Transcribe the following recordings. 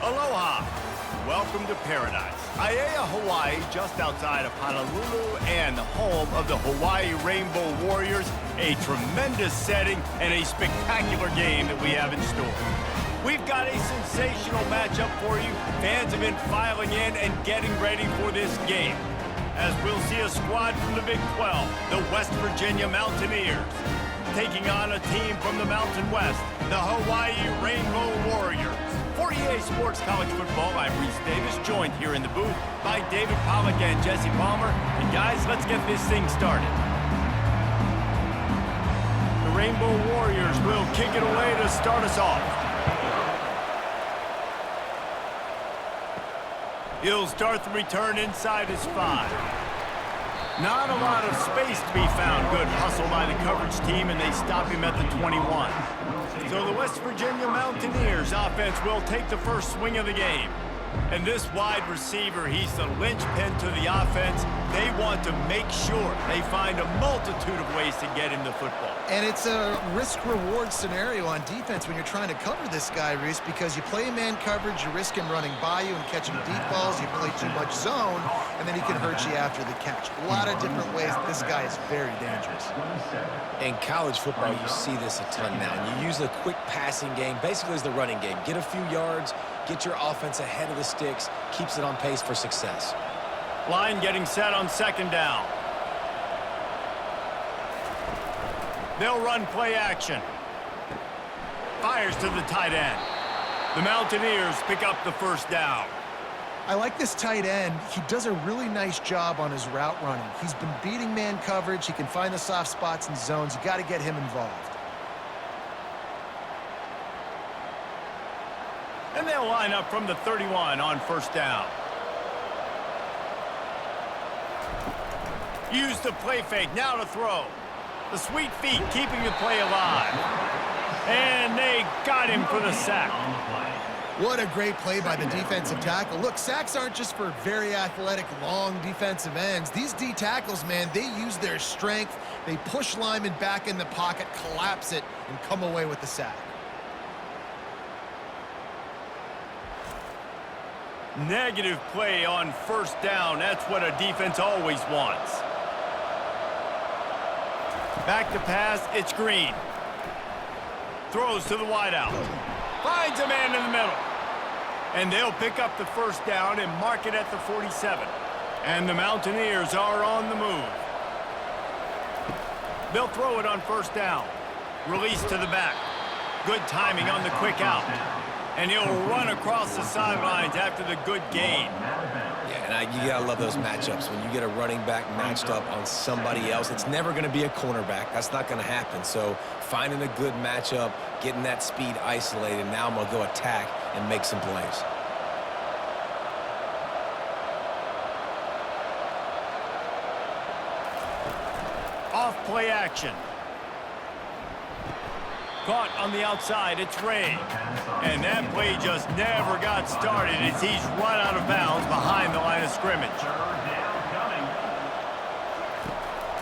Aloha! Welcome to paradise. Aiea, Hawaii, just outside of Honolulu and the home of the Hawaii Rainbow Warriors. A tremendous setting and a spectacular game that we have in store. We've got a sensational matchup for you. Fans have been filing in and getting ready for this game, as we'll see a squad from the Big 12, the West Virginia Mountaineers, taking on a team from the Mountain West, the Hawaii Rainbow Warriors. For EA Sports College Football, I'm Reese Davis, joined here in the booth by David Pollack and Jesse Palmer. And guys, let's get this thing started. The Rainbow Warriors will kick it away to start us off. He'll start the return inside his 5. Not a lot of space to be found. Good hustle by the coverage team, and they stop him at the 21. So the West Virginia Mountaineers offense will take the first swing of the game. And this wide receiver, he's the linchpin to the offense. They want to make sure they find a multitude of ways to get him the football. And it's a risk-reward scenario on defense when you're trying to cover this guy, Reese, because you play man coverage, you risk him running by you and catching deep balls. You play too much zone, and then he can hurt you after the catch. A lot of different ways. This guy is very dangerous. In college football, you see this a ton now. And you use a quick passing game, basically as the running game. Get a few yards, get your offense ahead of the sticks, keeps it on pace for success. Line getting set on second down. They'll run play action. Fires to the tight end. The Mountaineers pick up the first down. I like this tight end. He does a really nice job on his route running. He's been beating man coverage. He can find the soft spots and zones. You got to get him involved. And they'll line up from the 31 on first down. Use the play fake, now to throw. The sweet feet keeping the play alive. And they got him for the sack. What a great play by the defensive tackle. Look, sacks aren't just for very athletic, long defensive ends. These D tackles, man, they use their strength. They push linemen back in the pocket, collapse it, and come away with the sack. Negative play on first down. That's what a defense always wants. Back to pass, it's Green. Throws to the wideout. Finds a man in the middle. And they'll pick up the first down and mark it at the 47. And the Mountaineers are on the move. They'll throw it on first down. Release to the back. Good timing on the quick out. And he'll run across the sidelines after the good gain. Yeah, and you gotta love those matchups. When you get a running back matched up on somebody else, it's never gonna be a cornerback. That's not gonna happen. So finding a good matchup, getting that speed isolated, now I'm gonna go attack and make some plays. Off play action. Caught on the outside, it's Ray. And that play just never got started as he's run out of bounds behind the line of scrimmage.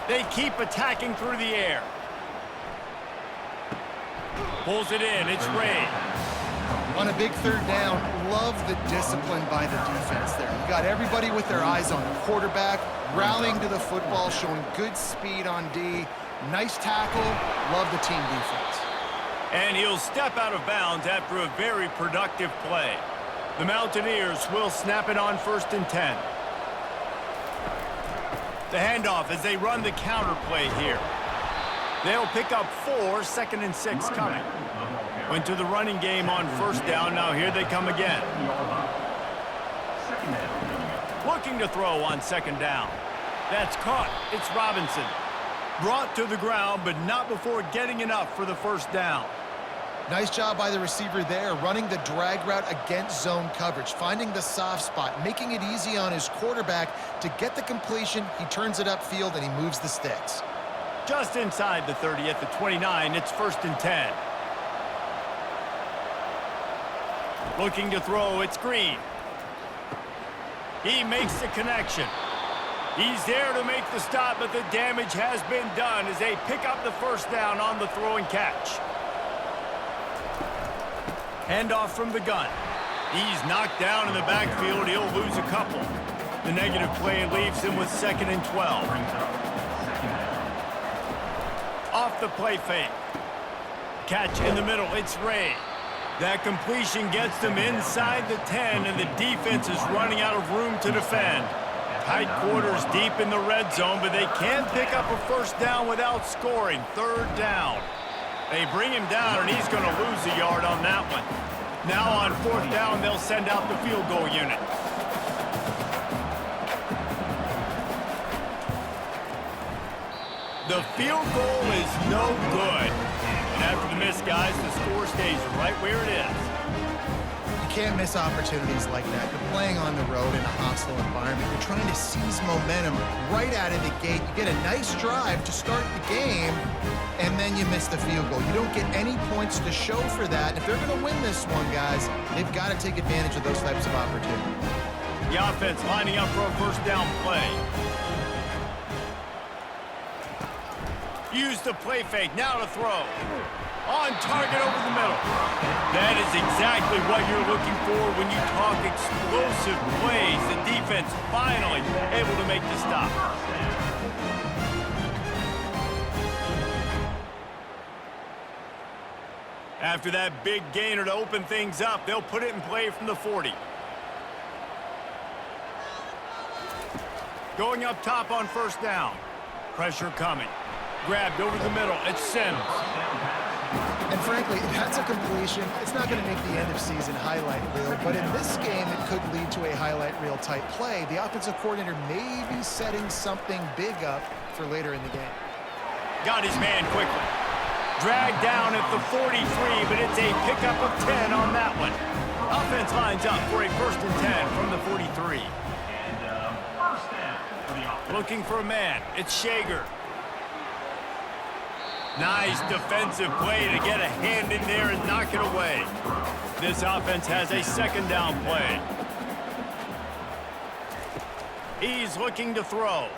They keep attacking through the air. Pulls it in, it's Ray. On a big third down, love the discipline by the defense there. You got everybody with their eyes on the quarterback, rallying to the football, showing good speed on D. Nice tackle, love the team defense. And he'll step out of bounds after a very productive play. The Mountaineers will snap it on first and 10. The handoff as they run the counter play here. They'll pick up 4, second and 6 coming. Went to the running game on first down, now here they come again. Looking to throw on second down. That's caught, it's Robinson. Brought to the ground, but not before getting enough for the first down. Nice job by the receiver there, running the drag route against zone coverage, finding the soft spot, making it easy on his quarterback to get the completion. He turns it upfield, and he moves the sticks. Just inside the 30 at the 29, it's first and 10. Looking to throw, it's Green. He makes the connection. He's there to make the stop, but the damage has been done as they pick up the first down on the throw and catch. Handoff from the gun. He's knocked down in the backfield. He'll lose a couple. The negative play leaves him with 2nd and 12. Off the play fake. Catch in the middle. It's Ray. That completion gets them inside the 10, and the defense is running out of room to defend. Tight quarters deep in the red zone, but they can't pick up a first down without scoring. 3rd down. They bring him down, and he's going to lose a yard on that one. Now on 4th down, they'll send out the field goal unit. The field goal is no good. And after the miss, guys, the score stays right where it is. You can't miss opportunities like that. You're playing on the road in a hostile environment. You're trying to seize momentum right out of the gate. You get a nice drive to start the game, and then you miss the field goal. You don't get any points to show for that. If they're going to win this one, guys, they've got to take advantage of those types of opportunities. The offense lining up for a first down play. Use the play fake. Now to throw. On target over the middle. That is exactly what you're looking for when you talk explosive plays. The defense finally able to make the stop. After that big gainer to open things up, they'll put it in play from the 40. Going up top on first down. Pressure coming. Grabbed over the middle. It's Sims. And frankly, if that's a completion, it's not going to make the end-of-season highlight reel, but in this game, it could lead to a highlight reel type play. The offensive coordinator may be setting something big up for later in the game. Got his man quickly. Dragged down at the 43, but it's a pickup of 10 on that one. Offense lines up for a 1st and 10 from the 43. Looking for a man. It's Shager. Nice defensive play to get a hand in there and knock it away. This offense has a 2nd down play. He's looking to throw.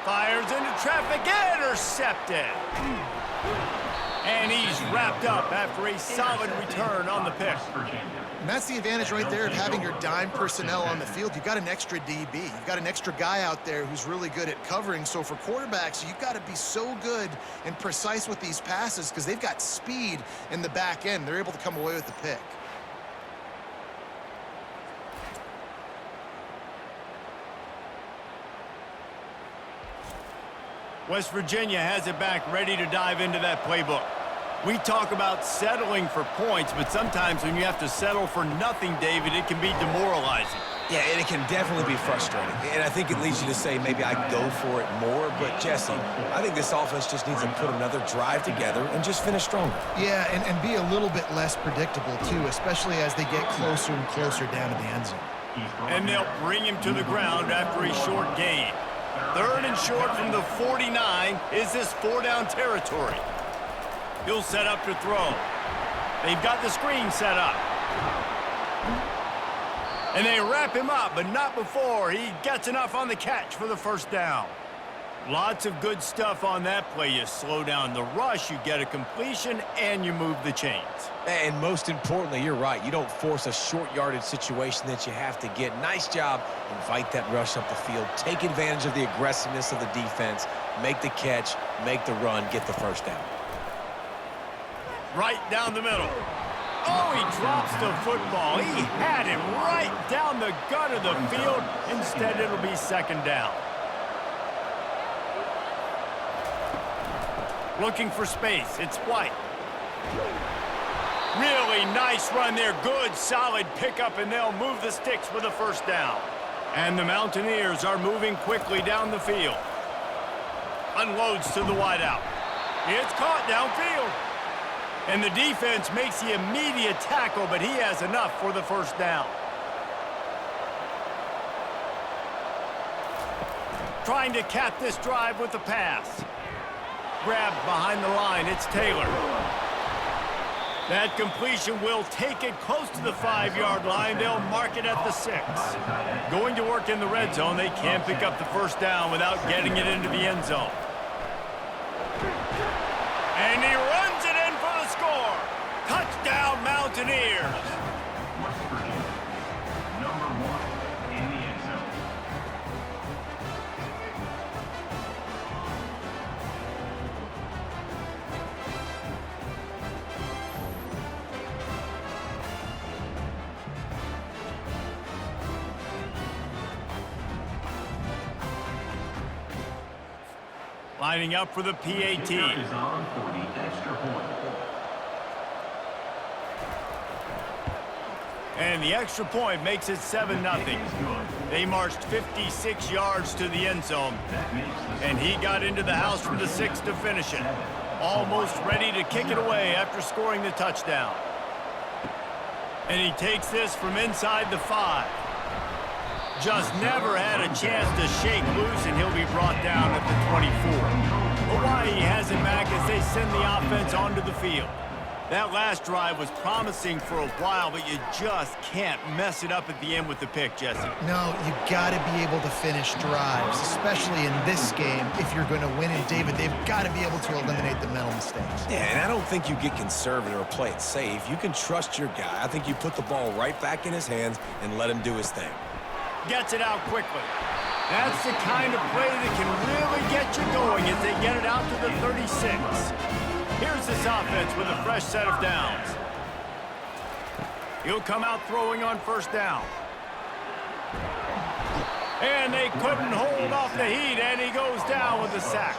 Fires into traffic, intercepted. And he's wrapped up after a solid return on the pick. And that's the advantage right there of having your dime personnel on the field. You've got an extra DB. You've got an extra guy out there who's really good at covering. So for quarterbacks, you've got to be so good and precise with these passes because they've got speed in the back end. They're able to come away with the pick. West Virginia has it back, ready to dive into that playbook. We talk about settling for points, but sometimes when you have to settle for nothing, David, it can be demoralizing. Yeah, and it can definitely be frustrating. And I think it leads you to say maybe I go for it more. But, Jesse, I think this offense just needs to put another drive together and just finish stronger. Yeah, and be a little bit less predictable, too, especially as they get closer and closer down to the end zone. And they'll bring him to the ground after a short gain. 3rd and short from the 49. Is this 4-down territory? He'll set up to throw. They've got the screen set up. And they wrap him up, but not before he gets enough on the catch for the 1st down. Lots of good stuff on that play. You slow down the rush, you get a completion, and you move the chains. And most importantly, you're right. You don't force a short yardage situation that you have to get. Nice job. Invite that rush up the field. Take advantage of the aggressiveness of the defense. Make the catch, make the run, get the 1st down. Right down the middle. Oh, he drops the football. He had it right down the gut of the field. Instead, it'll be 2nd down. Looking for space. It's White. Really nice run there. Good, solid pickup, and they'll move the sticks with a 1st down. And the Mountaineers are moving quickly down the field. Unloads to the wideout. It's caught downfield. And the defense makes the immediate tackle, but he has enough for the 1st down. Trying to cap this drive with the pass. Grabbed behind the line, it's Taylor. That completion will take it close to the 5-yard line. They'll mark it at the 6. Going to work in the red zone, they can't pick up the 1st down without getting it into the end zone. And he runs it in for the score. Touchdown, Mountaineers. West Virginia. Number 1 in the end zone. Lining up for the PAT. Is on for the extra point. And the extra point makes it 7-0. They marched 56 yards to the end zone, and he got into the house from the 6 to finish it. Almost ready to kick it away after scoring the touchdown. And he takes this from inside the 5. Just never had a chance to shake loose, and he'll be brought down at the 24. Hawaii has it back as they send the offense onto the field. That last drive was promising for a while, but you just can't mess it up at the end with the pick, Jesse. No, you got to be able to finish drives, especially in this game. If you're going to win it, David, they've got to be able to eliminate the mental mistakes. Yeah, and I don't think you get conservative or play it safe. You can trust your guy. I think you put the ball right back in his hands and let him do his thing. Gets it out quickly. That's the kind of play that can really get you going as they get it out to the 36. Here's this offense with a fresh set of downs. He'll come out throwing on first down. And they couldn't hold off the heat, and he goes down with a sack.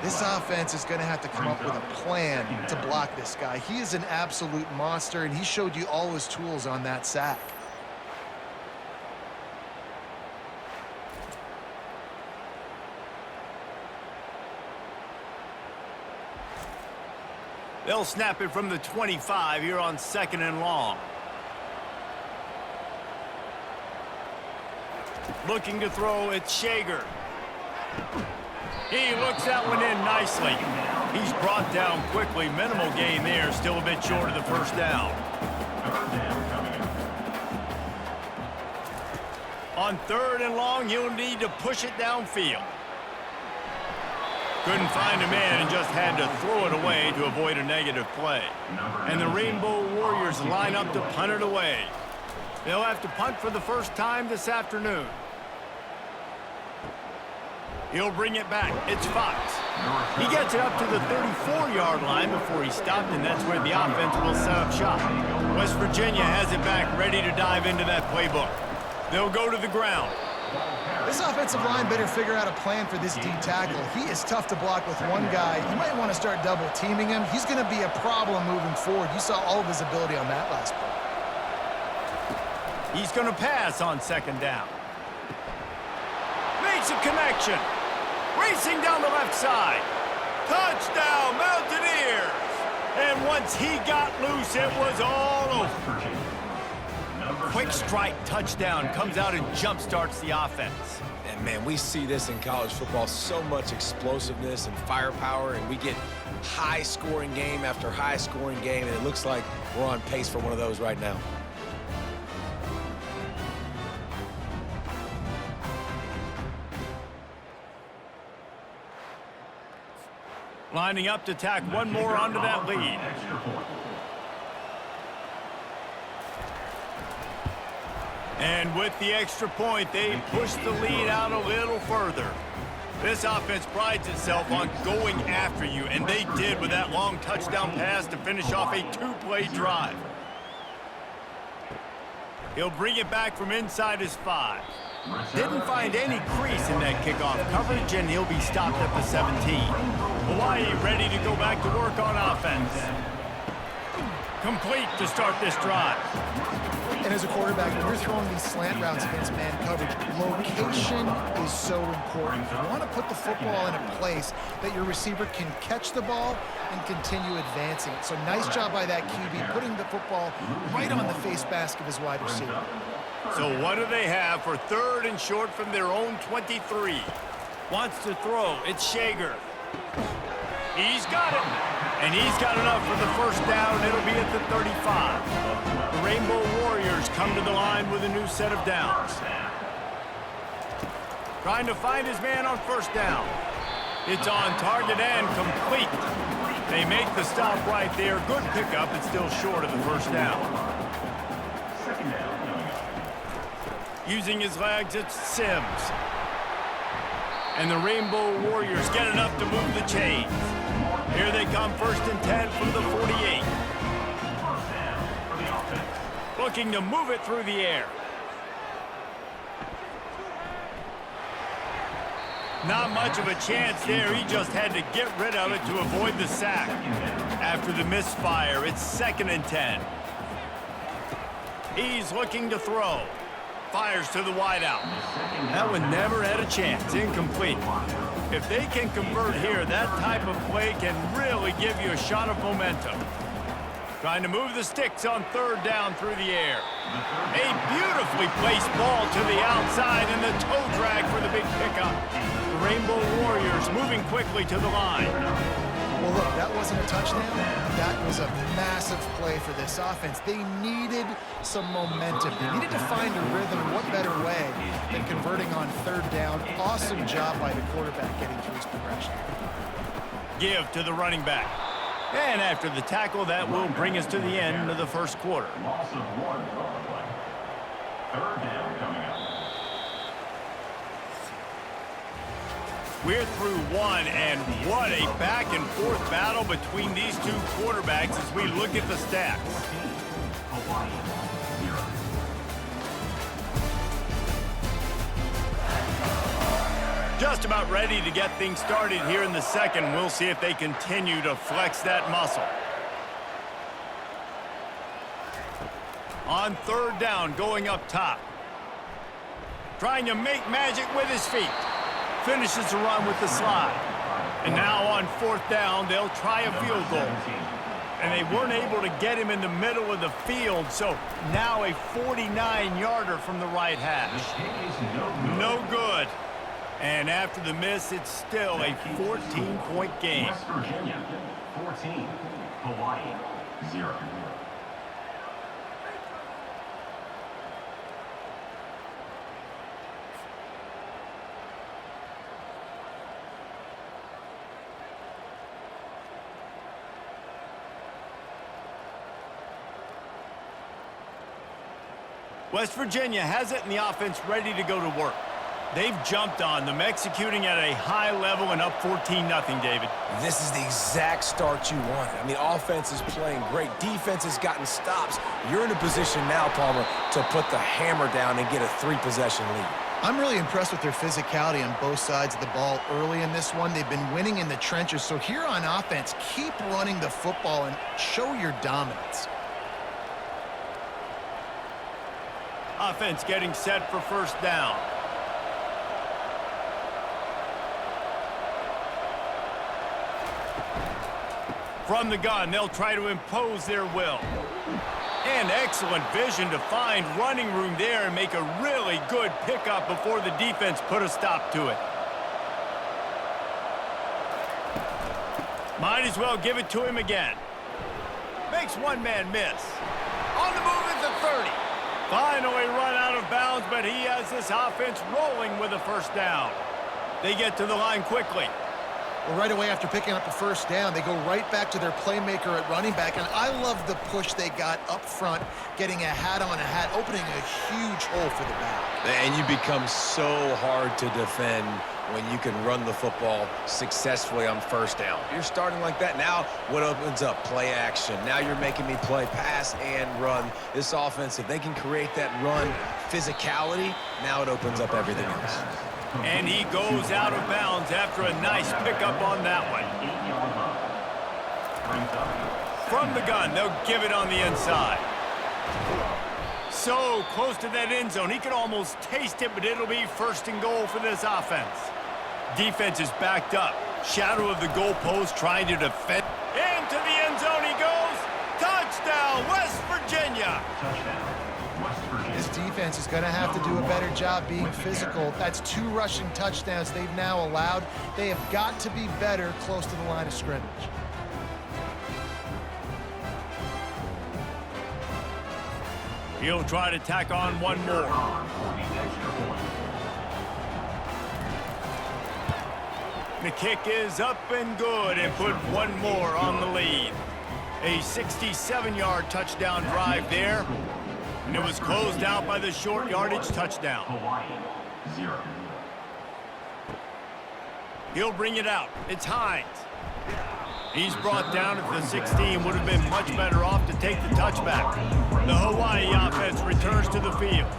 This offense is going to have to come up with a plan to block this guy. He is an absolute monster, and he showed you all his tools on that sack. They'll snap it from the 25 here on 2nd and long. Looking to throw, it's Shager. He looks that one in nicely. He's brought down quickly. Minimal gain there, still a bit short of the first down. On 3rd and long, he'll need to push it downfield. Couldn't find a man and just had to throw it away to avoid a negative play. And the Rainbow Warriors line up to punt it away. They'll have to punt for the first time this afternoon. He'll bring it back. It's Fox. He gets it up to the 34-yard line before he stopped, and that's where the offense will set up shop. West Virginia has it back, ready to dive into that playbook. They'll go to the ground. This offensive line better figure out a plan for this D tackle. He is tough to block with one guy. You might want to start double teaming him. He's going to be a problem moving forward. You saw all of his ability on that last play. He's going to pass on 2nd down. Makes a connection. Racing down the left side. Touchdown, Mountaineers! And once he got loose, it was all over. Quick strike touchdown comes out and jump-starts the offense. And, man, we see this in college football, so much explosiveness and firepower, and we get high-scoring game after high-scoring game, and it looks like we're on pace for one of those right now. Lining up to tack one more onto that lead. And with the extra point, they push the lead out a little further. This offense prides itself on going after you, and they did with that long touchdown pass to finish off a 2-play drive. He'll bring it back from inside his 5. Didn't find any crease in that kickoff coverage, and he'll be stopped at the 17. Hawaii ready to go back to work on offense. Complete to start this drive. And as a quarterback, when you're throwing these slant routes against man coverage, location is so important. You want to put the football in a place that your receiver can catch the ball and continue advancing it. So nice job by that QB, putting the football right on the face mask of his wide receiver. So what do they have for 3rd and short from their own 23? Wants to throw. It's Shager. He's got it. And he's got enough for the first down. It'll be at the 35. The Rainbow Warriors come to the line with a new set of downs. Trying to find his man on first down. It's on target and complete. They make the stop right there. Good pickup. It's still short of the first down. Using his legs, it's Sims. And the Rainbow Warriors get enough to move the chains. Here they come, 1st and 10 from the 48. Looking to move it through the air. Not much of a chance there. He just had to get rid of it to avoid the sack. After the misfire, it's 2nd and 10. He's looking to throw. Fires to the wideout. That one never had a chance. Incomplete. If they can convert here, that type of play can really give you a shot of momentum. Trying to move the sticks on 3rd down through the air. A beautifully placed ball to the outside and the toe drag for the big pickup. The Rainbow Warriors moving quickly to the line. Well, look, that wasn't a touchdown. That was a massive play for this offense. They needed some momentum. They needed to find a rhythm. What better way than converting on 3rd down? Awesome job by the quarterback getting through his progression. Give to the running back. And after the tackle, that will bring us to the end of the 1st quarter. Loss of 1 on the play. 3rd down coming up. We're through 1, and what a back-and-forth battle between these two quarterbacks as we look at the stats. Hawaii, 0. Just about ready to get things started here in the 2nd. We'll see if they continue to flex that muscle. On 3rd down, going up top. Trying to make magic with his feet. Finishes the run with the slide. And now on 4th down, they'll try a field goal. And they weren't able to get him in the middle of the field, so now a 49-yarder from the right hash. No good. And after the miss, it's still a 14-point game. West Virginia, 14. Hawaii, 0. West Virginia has it in the offense ready to go to work. They've jumped on them, executing at a high level and up 14-0, David. This is the exact start you wanted. I mean, offense is playing great. Defense has gotten stops. You're in a position now, Palmer, to put the hammer down and get a 3-possession lead. I'm really impressed with their physicality on both sides of the ball early in this one. They've been winning in the trenches. So here on offense, keep running the football and show your dominance. Offense getting set for 1st down. From the gun, they'll try to impose their will. And excellent vision to find running room there and make a really good pickup before the defense put a stop to it. Might as well give it to him again. Makes one man miss. On the move at the 30. Finally run out of bounds, but he has this offense rolling with a 1st down. They get to the line quickly. Well, right away after picking up the 1st down, they go right back to their playmaker at running back. And I love the push they got up front, getting a hat on a hat, opening a huge hole for the back. And you become so hard to defend when you can run the football successfully on 1st down. You're starting like that. Now what opens up? Play action. Now you're making me play pass and run. This offense, if they can create that run physicality, now it opens up everything else. And he goes out of bounds after a nice pickup on that one. From the gun, they'll give it on the inside. So close to that end zone, he can almost taste it, but it'll be 1st and goal for this offense. Defense is backed up. Shadow of the goalpost trying to defend. Into the end zone he goes. Touchdown, West Virginia. This defense is going to have to do a better job being physical. That's 2 rushing touchdowns they've now allowed. They have got to be better close to the line of scrimmage. He'll try to tack on one more. The kick is up and good and put one more on the lead. A 67-yard touchdown drive there. And it was closed out by the short yardage touchdown. Hawaii, 0. He'll bring it out. It's Hines. He's brought down at the 16. Would have been much better off to take the touchback. The Hawaii offense returns to the field.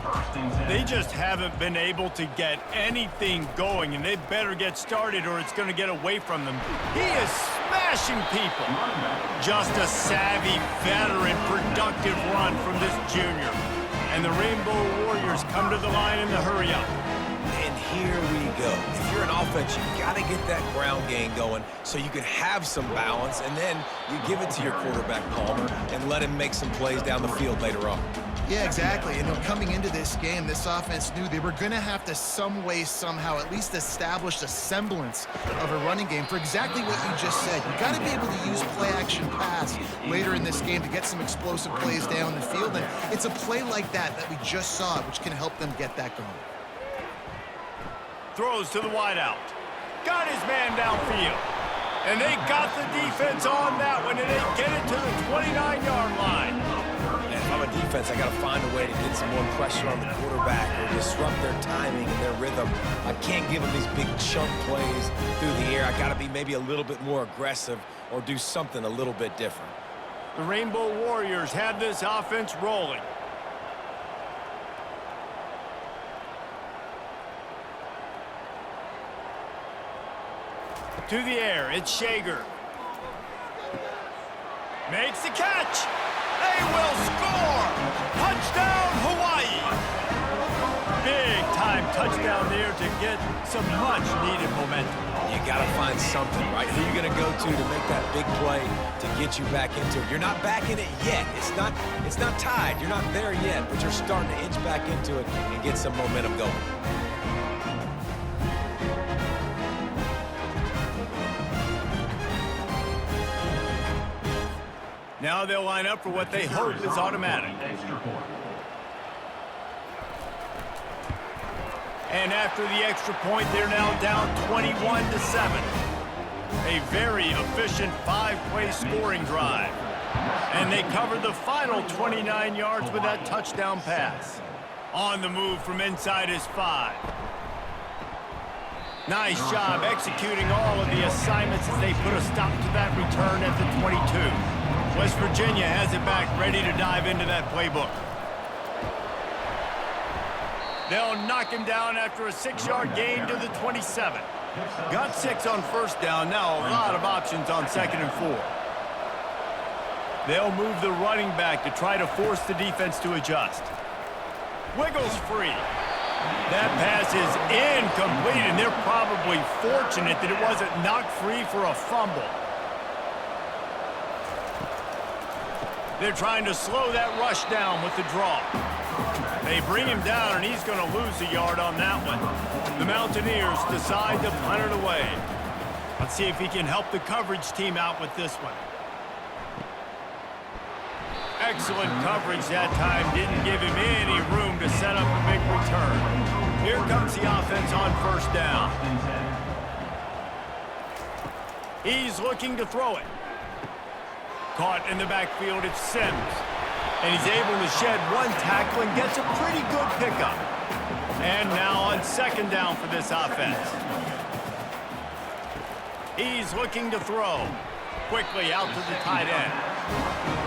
They just haven't been able to get anything going, and they better get started or it's going to get away from them. He is smashing people. Just a savvy, veteran, productive run from this junior. And the Rainbow Warriors come to the line in the hurry-up. And here we go. If you're an offense, you've got to get that ground game going so you can have some balance, and then you give it to your quarterback, Palmer, and let him make some plays down the field later on. Yeah, exactly. And coming into this game, this offense knew they were going to have to some way, somehow, at least establish a semblance of a running game for exactly what you just said. You got to be able to use play-action pass later in this game to get some explosive plays down the field. And it's a play like that that we just saw, which can help them get that going. Throws to the wideout. Got his man downfield. And they got the defense on that one, and they get it to the 29-yard line. And if I'm a defense, I got to find a way to get some more pressure on the quarterback or disrupt their timing and their rhythm. I can't give them these big chunk plays through the air. I got to be maybe a little bit more aggressive or do something a little bit different. The Rainbow Warriors have this offense rolling. To the air, it's Shager. Makes the catch. They will score. Touchdown, Hawaii. Big time touchdown there to get some much needed momentum. You got to find something, right? Who are you going to go to make that big play to get you back into it? You're not back in it yet. It's not tied. You're not there yet, but you're starting to inch back into it and get some momentum going. Now they'll line up for what they hope is automatic. And after the extra point, they're now down 21-7. A very efficient 5-play scoring drive. And they covered the final 29 yards with that touchdown pass. On the move from inside his 5. Nice job executing all of the assignments as they put a stop to that return at the 22. West Virginia has it back, ready to dive into that playbook. They'll knock him down after a 6-yard gain to the 27. Got 6 on first down. Now a lot of options on 2nd and 4. They'll move the running back to try to force the defense to adjust. Wiggles free. That pass is incomplete, and they're probably fortunate that it wasn't knocked free for a fumble. They're trying to slow that rush down with the draw. They bring him down, and he's going to lose a yard on that one. The Mountaineers decide to punt it away. Let's see if he can help the coverage team out with this one. Excellent coverage that time. Didn't give him any room to set up a big return. Here comes the offense on first down. He's looking to throw it. Caught in the backfield, it's Sims. And he's able to shed one tackle and gets a pretty good pickup. And now on 2nd down for this offense. He's looking to throw. Quickly out to the tight end.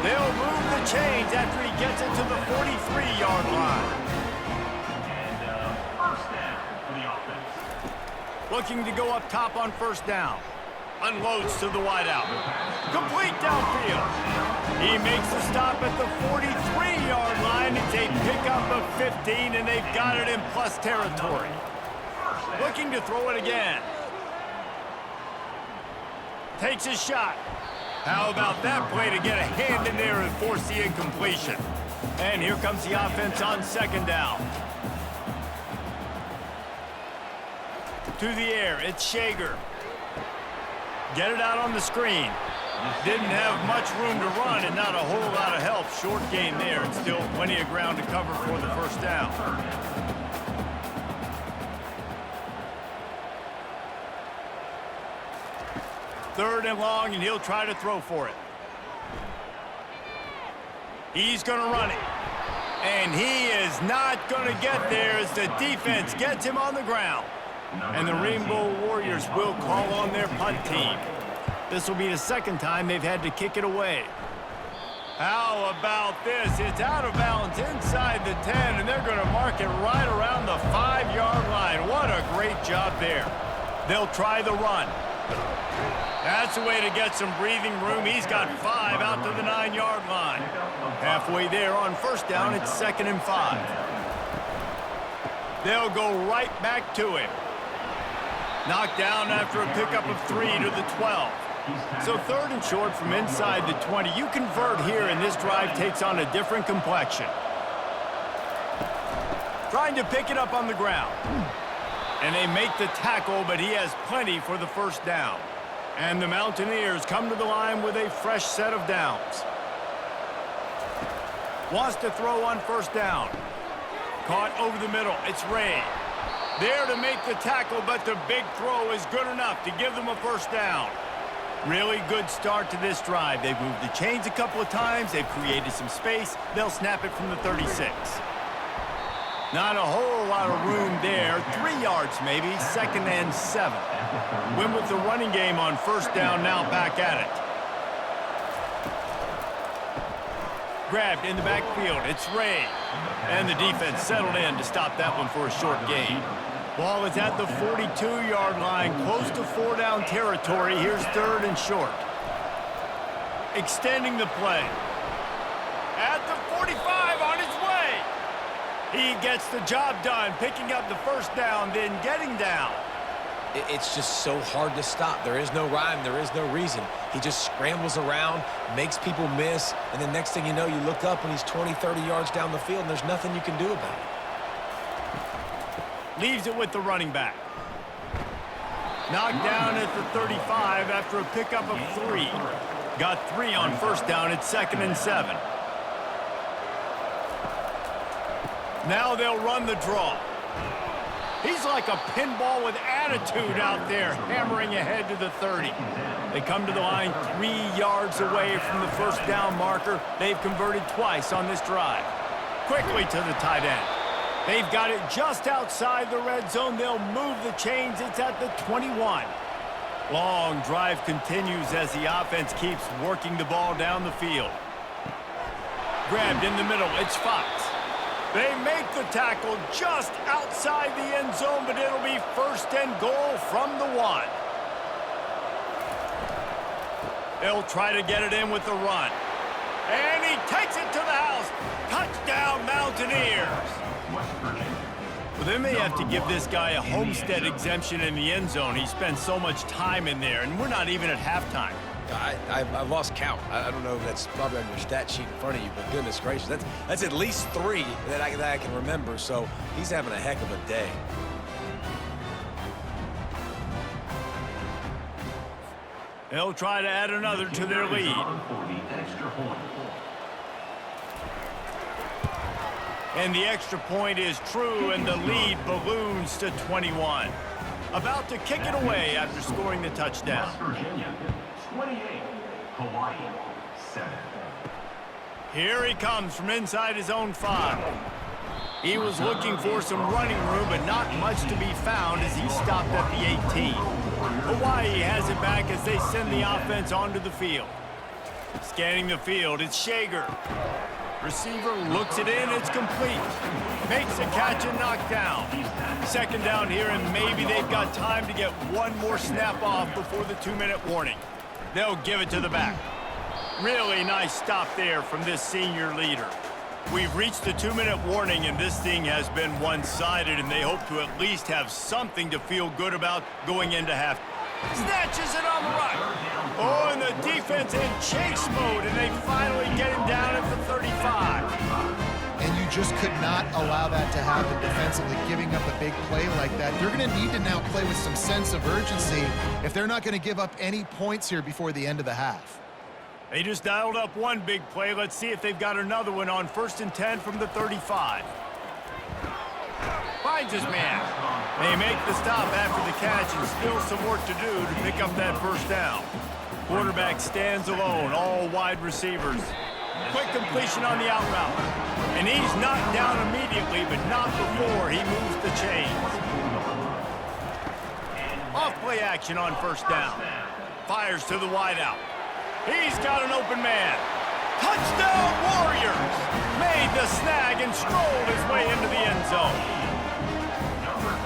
They'll move the chains after he gets it to the 43-yard line. And first down for the offense. Looking to go up top on first down. Unloads to the wideout. Complete downfield. He makes the stop at the 43-yard line. It's a pickup of 15, and they've got it in plus territory. Looking to throw it again. Takes his shot. How about that play to get a hand in there and force the incompletion? And here comes the offense on 2nd down. To the air, it's Shager. Get it out on the screen. Didn't have much room to run and not a whole lot of help. Short gain there and still plenty of ground to cover for the first down. Third and long, and he'll try to throw for it. He's going to run it. And And he is not going to get there as the defense gets him on the ground. And the Rainbow Warriors will call on their punt team. This will be the second time they've had to kick it away. How about this? It's out of bounds inside the 10, and they're going to mark it right around the 5-yard line. What a great job there. They'll try the run. That's a way to get some breathing room. He's got 5 out to the 9-yard line. Halfway there on first down, it's 2nd and 5. They'll go right back to him. Knocked down after a pickup of 3 to the 12. So 3rd and short from inside the 20. You convert here, and this drive takes on a different complexion. Trying to pick it up on the ground. And they make the tackle, but he has plenty for the first down. And the Mountaineers come to the line with a fresh set of downs. Wants to throw on first down. Caught over the middle. It's Ray. There to make the tackle, but the big throw is good enough to give them a first down. Really good start to this drive. They've moved the chains a couple of times. They've created some space. They'll snap it from the 36. Not a whole lot of room there. 3 yards maybe. 2nd and 7. Win with the running game on first down, now back at it. Grabbed in the backfield. It's Ray. And the defense settled in to stop that one for a short gain. Ball is at the 42-yard line, close to 4-down territory. Here's 3rd and short. Extending the play. At the 45, on his way. He gets the job done, picking up the first down, then getting down. It's just so hard to stop. There is no rhyme. There is no reason. He just scrambles around, makes people miss, and the next thing you know, you look up and he's 20, 30 yards down the field, and there's nothing you can do about it. Leaves it with the running back. Knocked down at the 35 after a pickup of 3. Got 3 on first down at 2nd and 7. Now they'll run the draw. He's like a pinball with attitude out there, hammering ahead to the 30. They come to the line 3 yards away from the first down marker. They've converted twice on this drive. Quickly to the tight end. They've got it just outside the red zone. They'll move the chains. It's at the 21. Long drive continues as the offense keeps working the ball down the field. Grabbed in the middle. It's Fox. They make the tackle just outside the end zone, but it'll be 1st and goal from the 1. They'll try to get it in with the run. And he takes it to the house. Touchdown, Mountaineers. Well, they may have to give this guy a homestead exemption in the end zone. He spends so much time in there, and we're not even at halftime. I lost count. I don't know if that's probably on your stat sheet in front of you, but goodness gracious, that's at least 3 that I can remember, so he's having a heck of a day. They'll try to add another to their lead. And the extra point is true, and the lead balloons to 21. About to kick it away after scoring the touchdown. West Virginia, 28, Hawaii, 7. Here he comes from inside his own 5. He was looking for some running room, but not much to be found as he stopped at the 18. Hawaii has it back as they send the offense onto the field. Scanning the field, it's Shager. Receiver looks it in, it's complete. Makes a catch and knocked down. 2nd down here, and maybe they've got time to get one more snap off before the 2-minute warning. They'll give it to the back. Really nice stop there from this senior leader. We've reached the 2-minute warning, and this thing has been one-sided, and they hope to at least have something to feel good about going into half. Snatches it on the right. Oh, and the defense in chase mode, and they finally get him down at the 35. And you just could not allow that to happen defensively, giving up a big play like that. They're going to need to now play with some sense of urgency if they're not going to give up any points here before the end of the half. They just dialed up one big play. Let's see if they've got another one on 1st and 10 from the 35. Finds his man. They make the stop after the catch, and still some work to do to pick up that first down. Quarterback stands alone, all wide receivers. Quick completion on the out route. And he's knocked down immediately, but not before he moves the chains. Off-play action on first down. Fires to the wideout. He's got an open man. Touchdown Warriors! Made the snag and strolled his way into the end zone.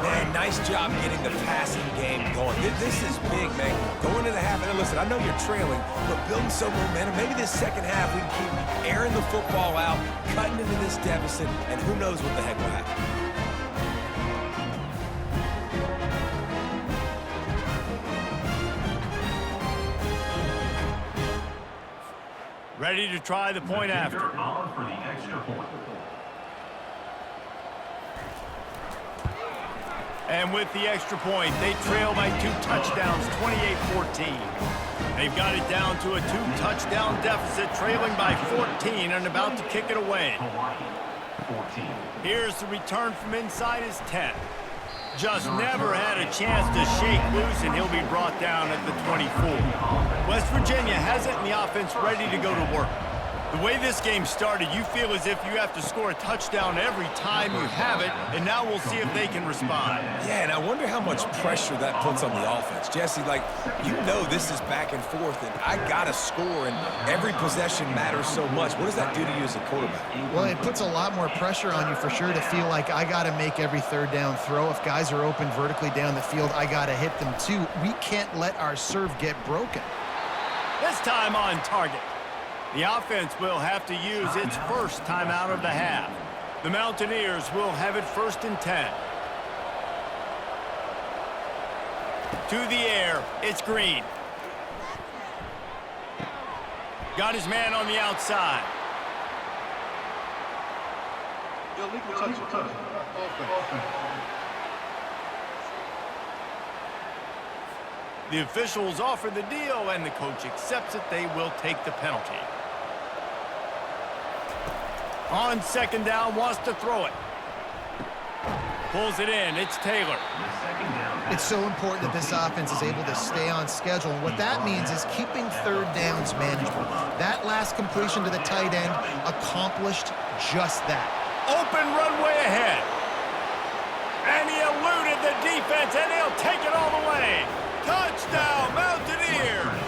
Man, nice job getting the passing game going. This is big, man. Going into the half, and listen, I know you're trailing, but building some momentum. Maybe this second half we can keep airing the football out, cutting into this deficit, and who knows what the heck will happen. Ready to try the point after. For the extra point. And with the extra point, they trail by 2 touchdowns, 28-14. They've got it down to a 2-touchdown deficit, trailing by 14 and about to kick it away. Hawaii, 14. Here's the return from inside his 10. Just never had a chance to shake loose, and he'll be brought down at the 24. West Virginia has it in the offense ready to go to work. The way this game started, you feel as if you have to score a touchdown every time you have it, and now we'll see if they can respond. Yeah, and I wonder how much pressure that puts on the offense. Jesse, like, you know this is back and forth, and I got to score, and every possession matters so much. What does that do to you as a quarterback? Well, it puts a lot more pressure on you for sure to feel like I got to make every third down throw. If guys are open vertically down the field, I got to hit them too. We can't let our serve get broken. This time on target. The offense will have to use its first timeout of the half. The Mountaineers will have it 1st and 10. To the air, it's Green. Got his man on the outside. Illegal touch. The officials offer the deal, and the coach accepts it. They will take the penalty. On 2nd down, wants to throw it. Pulls it in. It's Taylor. It's so important that this offense is able to stay on schedule. And what that means is keeping third downs manageable. That last completion to the tight end accomplished just that. Open runway ahead. And he eluded the defense, and he'll take it all the way. Touchdown, Mountaineers!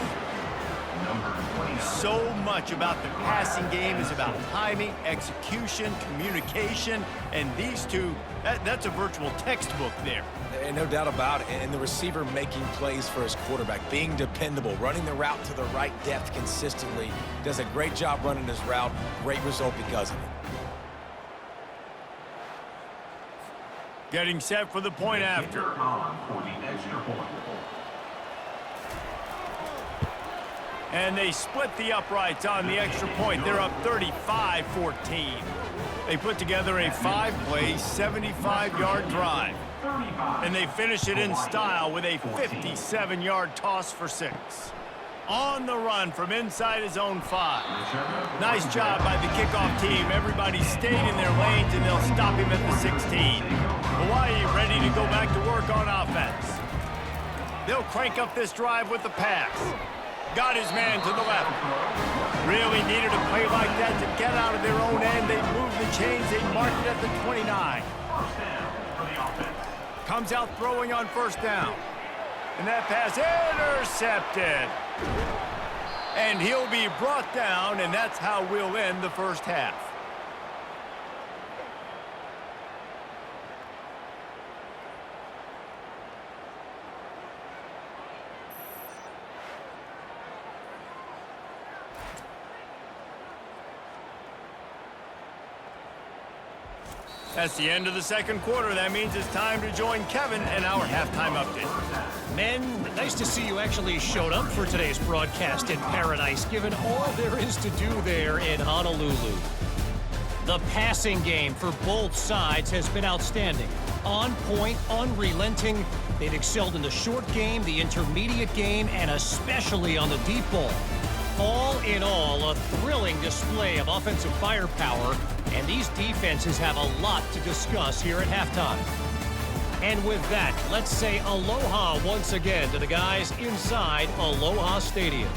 So much about the passing game is about timing, execution, communication, and these two, that's a virtual textbook there. And no doubt about it. And the receiver making plays for his quarterback, being dependable, running the route to the right depth consistently. Does a great job running his route. Great result because of it. Getting set for the point after. For the extra point. And they split the uprights on the extra point. They're up 35-14. They put together a 5-play, 75-yard drive. And they finish it in style with a 57-yard toss for 6. On the run from inside his own 5. Nice job by the kickoff team. Everybody stayed in their lanes, and they'll stop him at the 16. Hawaii ready to go back to work on offense. They'll crank up this drive with the pass. Got his man to the left. Really needed a play like that to get out of their own end. They move the chains. They mark it at the 29. First down for the offense. Comes out throwing on 1st down. And that pass intercepted. And he'll be brought down, and that's how we'll end the first half. That's the end of the 2nd quarter. That means it's time to join Kevin and our halftime update. Men, nice to see you actually showed up for today's broadcast in paradise, given all there is to do there in Honolulu. The passing game for both sides has been outstanding. On point, unrelenting. They've excelled in the short game, the intermediate game, and especially on the deep ball. All in all, a thrilling display of offensive firepower, and these defenses have a lot to discuss here at halftime. And with that, let's say aloha once again to the guys inside Aloha Stadium.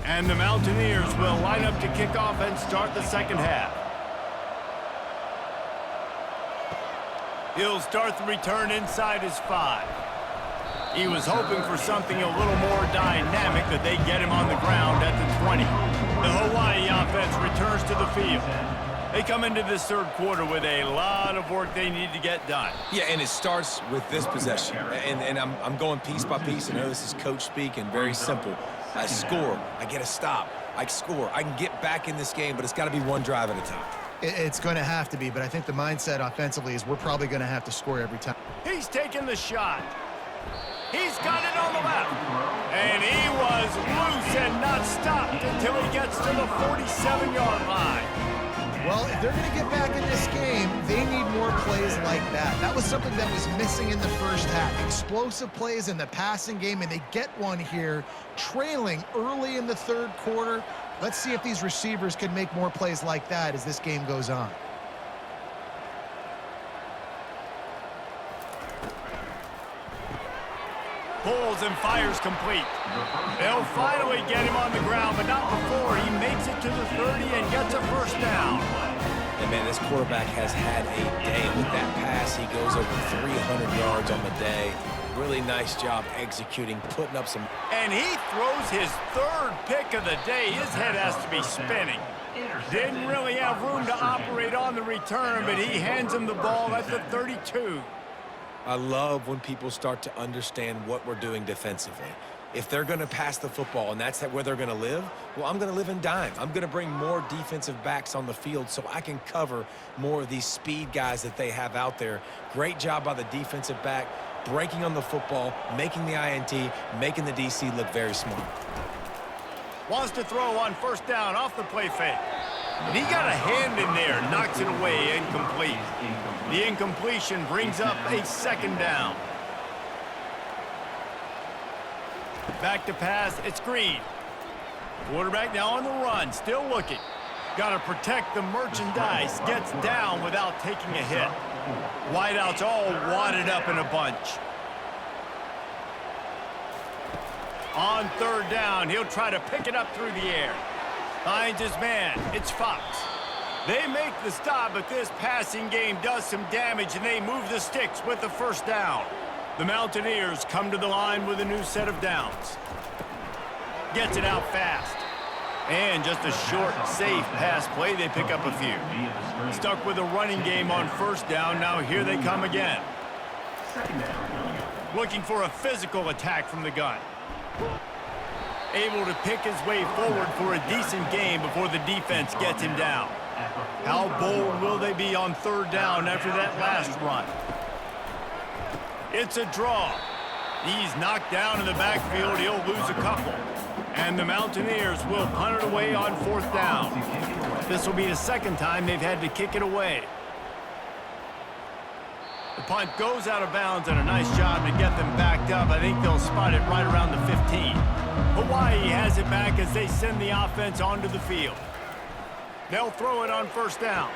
And the Mountaineers will line up to kick off and start the second half. He'll start the return inside his 5. He was hoping for something a little more dynamic, that they get him on the ground at the 20. The Hawaii offense returns to the field. They come into this third quarter with a lot of work they need to get done. Yeah, and it starts with this possession. And I'm going piece by piece. I know this is coach speak and very simple. I score. I get a stop. I score. I can get back in this game, but it's got to be one drive at a time. It's going to have to be, but I think the mindset offensively is we're probably going to have to score every time. He's taking the shot. He's got it on the left. And he was loose and not stopped until he gets to the 47-yard line. Well, if they're going to get back in this game, they need more plays like that. That was something that was missing in the first half. Explosive plays in the passing game, and they get one here, trailing early in the third quarter. Let's see if these receivers can make more plays like that as this game goes on. Pulls and fires complete. They'll finally get him on the ground, but not before he makes it to the 30 and gets a first down. And, man, this quarterback has had a day with that pass. He goes over 300 yards on the day. Really nice job executing, putting up some. And he throws his third pick of the day. His head has to be spinning. Didn't really have room to operate on the return, but he hands him the ball at the 32. I love when people start to understand what we're doing defensively. If they're going to pass the football and that's where they're going to live, well, I'm going to live in dime. I'm going to bring more defensive backs on the field so I can cover more of these speed guys that they have out there. Great job by the defensive back, breaking on the football, making the INT, making the DC look very smart. Wants to throw on first down off the play fake. And he got a hand in there, knocks it away, incomplete. The incompletion brings up a second down. Back to pass, it's Green. Quarterback now on the run, still looking. Got to protect the merchandise, gets down without taking a hit. Wideouts all wadded up in a bunch. On third down, he'll try to pick it up through the air. Finds his man, it's Fox. They make the stop, but this passing game does some damage, and they move the sticks with the first down. The Mountaineers come to the line with a new set of downs. Gets it out fast. And just a short, safe pass play, they pick up a few. Stuck with a running game on first down, now here they come again. Looking for a physical attack from the gun. Able to pick his way forward for a decent game before the defense gets him down. How bold will they be on third down after that last run? It's a draw. He's knocked down in the backfield. He'll lose a couple. And the Mountaineers will punt it away on fourth down. This will be the second time they've had to kick it away. The punt goes out of bounds, and a nice job to get them backed up. I think they'll spot it right around the 15. Hawaii has it back as they send the offense onto the field. They'll throw it on first down.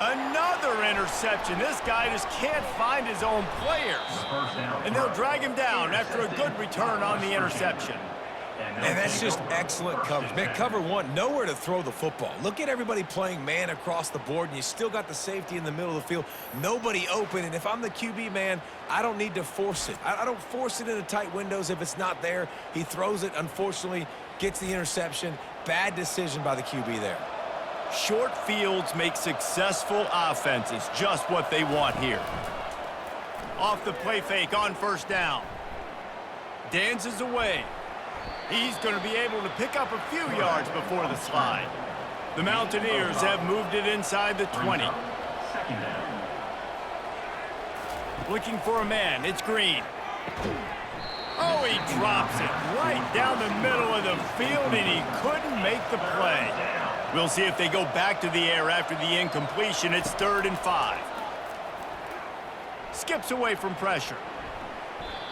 Another interception. This guy just can't find his own players. And they'll drag him down after a good return on the interception. And that's just excellent coverage. Man, cover one, nowhere to throw the football. Look at everybody playing man across the board, and you still got the safety in the middle of the field. Nobody open, and if I'm the QB, man, I don't need to force it. I don't force it into tight windows if it's not there. He throws it, unfortunately, gets the interception. Bad decision by the QB there. Short fields make successful offenses, just what they want here. Off the play fake on first down. Dances away. He's going to be able to pick up a few yards before the slide. The Mountaineers have moved it inside the 20. Looking for a man, it's Green. Oh, he drops it right down the middle of the field, and he couldn't make the play. We'll see if they go back to the air after the incompletion. It's 3rd and 5. Skips away from pressure.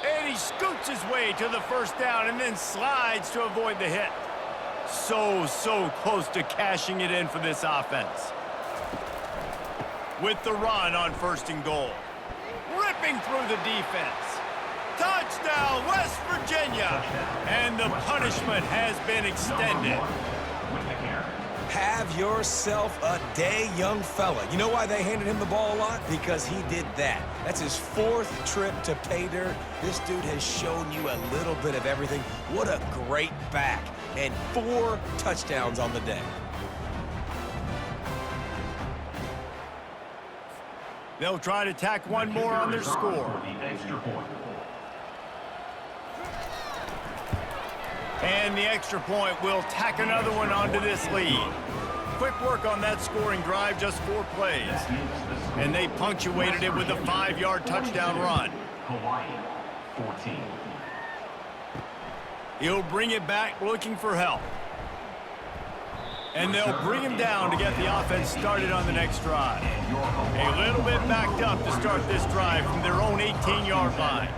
And he scoots his way to the first down and then slides to avoid the hit. So close to cashing it in for this offense. With the run on 1st and goal. Ripping through the defense. Touchdown, West Virginia! And the punishment has been extended. Have yourself a day, young fella. You know why they handed him the ball a lot? Because he did that. That's his 4th trip to pay dirt. This dude has shown you a little bit of everything. What a great back. And 4 touchdowns on the day. They'll try to tack one more on their score. And the extra point will tack another one onto this lead. Quick work on that scoring drive, just 4 plays. And they punctuated it with a 5-yard touchdown run. Hawaii, 14. He'll bring it back looking for help. And they'll bring him down to get the offense started on the next drive. A little bit backed up to start this drive from their own 18-yard line.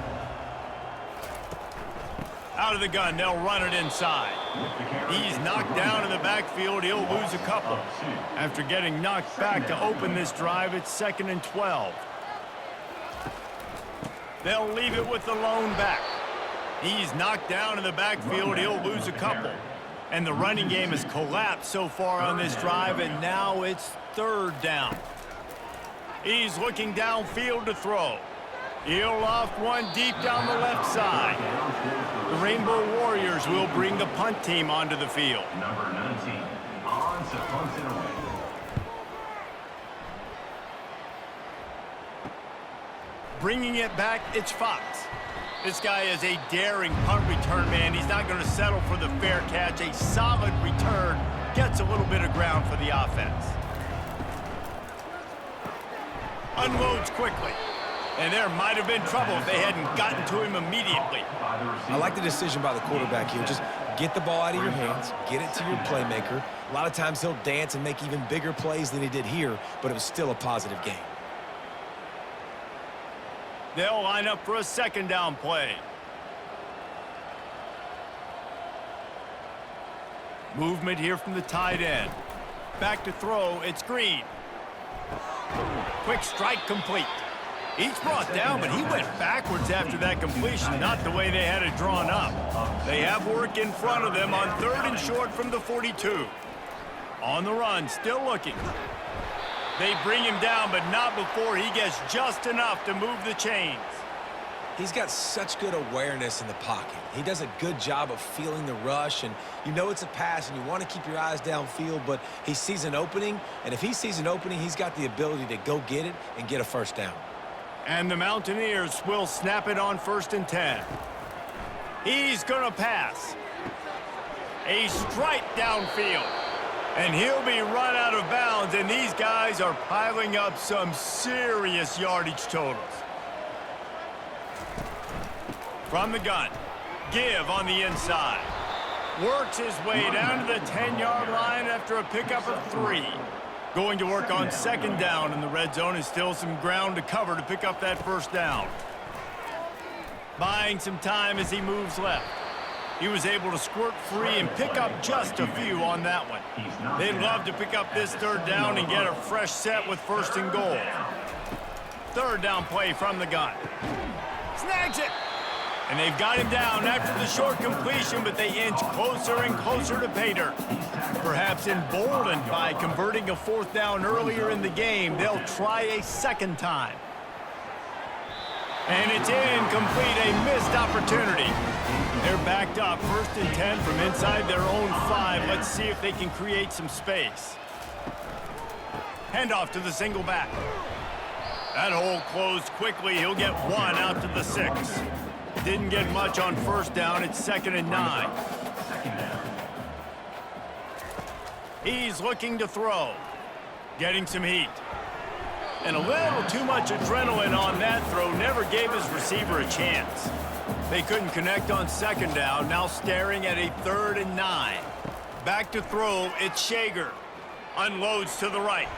Out of the gun, they'll run it inside. He's knocked down in the backfield. He'll lose a couple. After getting knocked back to open this drive, it's 2nd and 12. They'll leave it with the lone back. He's knocked down in the backfield. He'll lose a couple. And the running game has collapsed so far on this drive, and now it's 3rd down. He's looking downfield to throw. He'll loft one deep down the left side. The Rainbow Warriors will bring the punt team onto the field. Number 19, on to punt it away. Bringing it back, it's Fox. This guy is a daring punt return man. He's not going to settle for the fair catch. A solid return gets a little bit of ground for the offense. Unloads quickly. And there might have been trouble if they hadn't gotten to him immediately. I like the decision by the quarterback here. Just get the ball out of your hands, get it to your playmaker. A lot of times he'll dance and make even bigger plays than he did here, but it was still a positive game. They'll line up for a 2nd down play. Movement here from the tight end. Back to throw, it's Green. Quick strike complete. He's brought down, but he went backwards after that completion, not the way they had it drawn up. They have work in front of them on 3rd and short from the 42. On the run, still looking. They bring him down, but not before he gets just enough to move the chains. He's got such good awareness in the pocket. He does a good job of feeling the rush, and you know it's a pass, and you want to keep your eyes downfield, but he sees an opening, and if he sees an opening, he's got the ability to go get it and get a 1st down. And the Mountaineers will snap it on 1st and 10. He's going to pass. A strike downfield. And he'll be run out of bounds, and these guys are piling up some serious yardage totals. From the gun, Give on the inside. Works his way down to the 10-yard line after a pickup of 3. Going to work on 2nd down in the red zone is still some ground to cover to pick up that 1st down. Buying some time as he moves left. He was able to squirt free and pick up just a few on that one. They'd love to pick up this 3rd down and get a fresh set with 1st and goal. 3rd down play from the gun. Snags it! And they've got him down after the short completion, but they inch closer and closer to pay dirt. Perhaps emboldened by converting a 4th down earlier in the game, they'll try a 2nd time. And it's incomplete, a missed opportunity. They're backed up, 1st and 10 from inside their own 5. Let's see if they can create some space. Handoff to the single back. That hole closed quickly. He'll get 1 out to the 6. Didn't get much on 1st down. It's 2nd and 9. He's looking to throw. Getting some heat. And a little too much adrenaline on that throw never gave his receiver a chance. They couldn't connect on 2nd down, now staring at a 3rd and 9. Back to throw, it's Shager. Unloads to the right.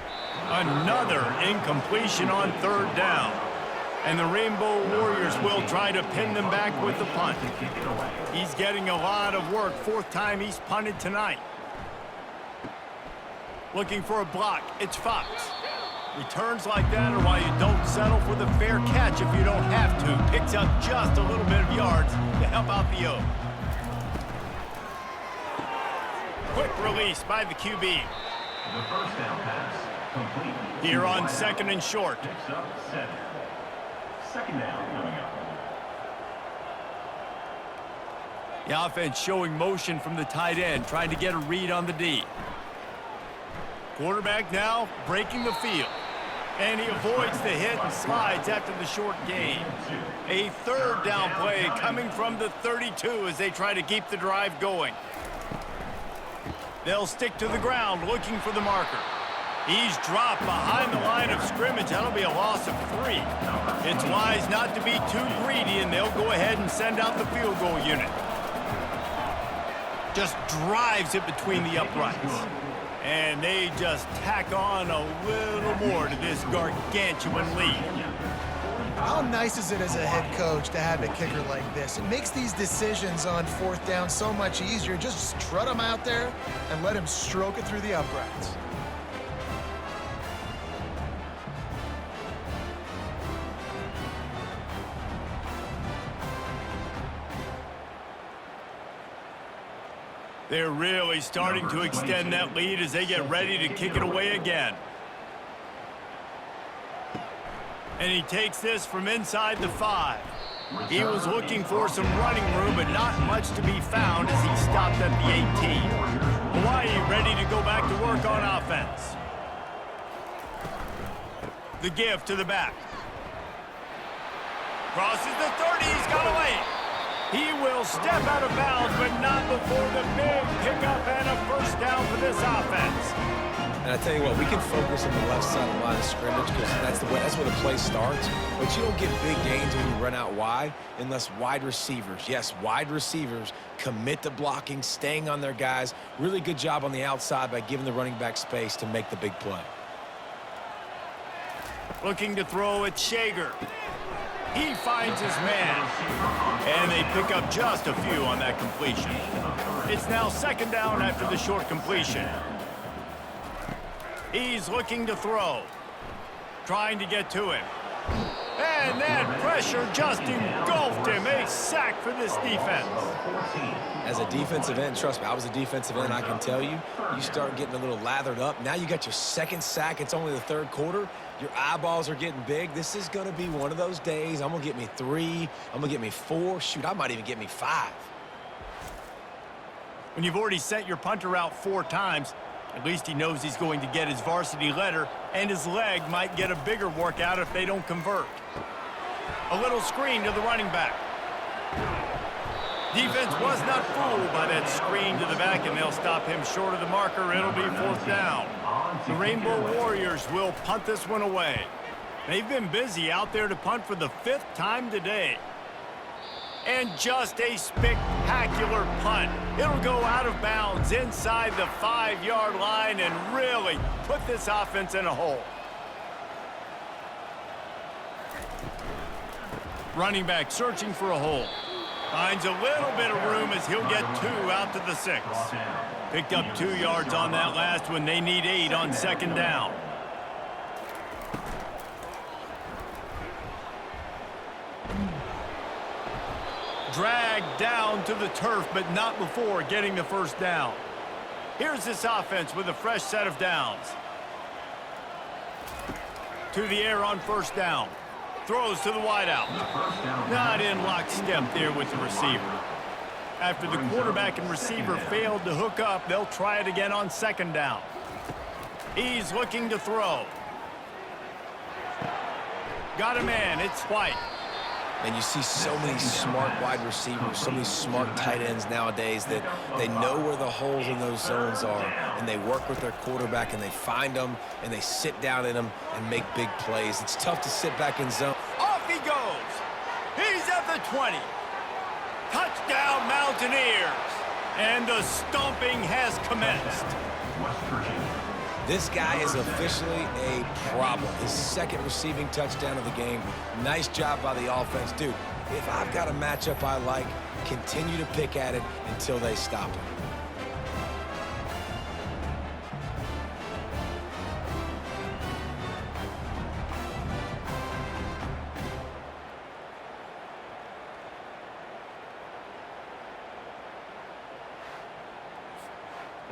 Another incompletion on 3rd down. And the Rainbow Warriors will try to pin them back with the punt. He's getting a lot of work, 4th time he's punted tonight. Looking for a block, it's Fox. Returns like that are why you don't settle for the fair catch if you don't have to. Picks up just a little bit of yards to help out the O. Quick release by the QB. The first down pass complete. Here on second and short. Picks up 7. Second down coming up. The offense showing motion from the tight end, trying to get a read on the D. Quarterback now breaking the field. And he avoids the hit and slides after the short gain. A third down play coming from the 32 as they try to keep the drive going. They'll stick to the ground looking for the marker. He's dropped behind the line of scrimmage. That'll be a loss of 3. It's wise not to be too greedy, and they'll go ahead and send out the field goal unit. Just drives it between the uprights. And they just tack on a little more to this gargantuan lead. How nice is it as a head coach to have a kicker like this? It makes these decisions on fourth down so much easier. Just strut him out there and let him stroke it through the uprights. They're really starting to extend that lead as they get ready to kick it away again. And he takes this from inside the 5. He was looking for some running room, but not much to be found as he stopped at the 18. Hawaii ready to go back to work on offense. The give to the back. Crosses the 30, he's got away. He will step out of bounds, but not before the big pickup and a first down for this offense. And I tell you what, we can focus on the left side of the line of scrimmage because that's where the play starts. But you don't get big gains when you run out wide unless wide receivers, yes, wide receivers, commit to blocking, staying on their guys. Really good job on the outside by giving the running back space to make the big play. Looking to throw at Shager. He finds his man. And they pick up just a few on that completion. It's now second down after the short completion. He's looking to throw. Trying to get to him. And that pressure just engulfed him. A sack for this defense. As a defensive end, trust me, I was a defensive end, I can tell you, you start getting a little lathered up. Now you got your second sack. It's only the third quarter. Your eyeballs are getting big. This is going to be one of those days. I'm going to get me 3. I'm going to get me 4. Shoot, I might even get me 5. When you've already sent your punter out 4 times, at least he knows he's going to get his varsity letter, and his leg might get a bigger workout if they don't convert. A little screen to the running back. Defense was not fooled by that screen to the back, and they'll stop him short of the marker. It'll be fourth down. The Rainbow Warriors will punt this one away. They've been busy out there to punt for the 5th time today. And just a spectacular punt. It'll go out of bounds inside the 5-yard line and really put this offense in a hole. Running back searching for a hole. Finds a little bit of room as he'll get 2 out to the 6. Picked up 2 yards on that last one. They need 8 on second down. Dragged down to the turf, but not before getting the first down. Here's this offense with a fresh set of downs. To the air on first down. Throws to the wideout. Not in lockstep there with the receiver. After the quarterback and receiver failed to hook up, they'll try it again on second down. He's looking to throw. Got a man. It's White. And you see so many smart wide receivers, so many smart tight ends nowadays that they know where the holes in those zones are, and they work with their quarterback, and they find them, and they sit down in them and make big plays. It's tough to sit back in zone. Off he goes. He's at the 20. Touchdown, Mountaineers. And the stomping has commenced. This guy is officially a problem. His 2nd receiving touchdown of the game. Nice job by the offense. Dude, if I've got a matchup I like, continue to pick at it until they stop him.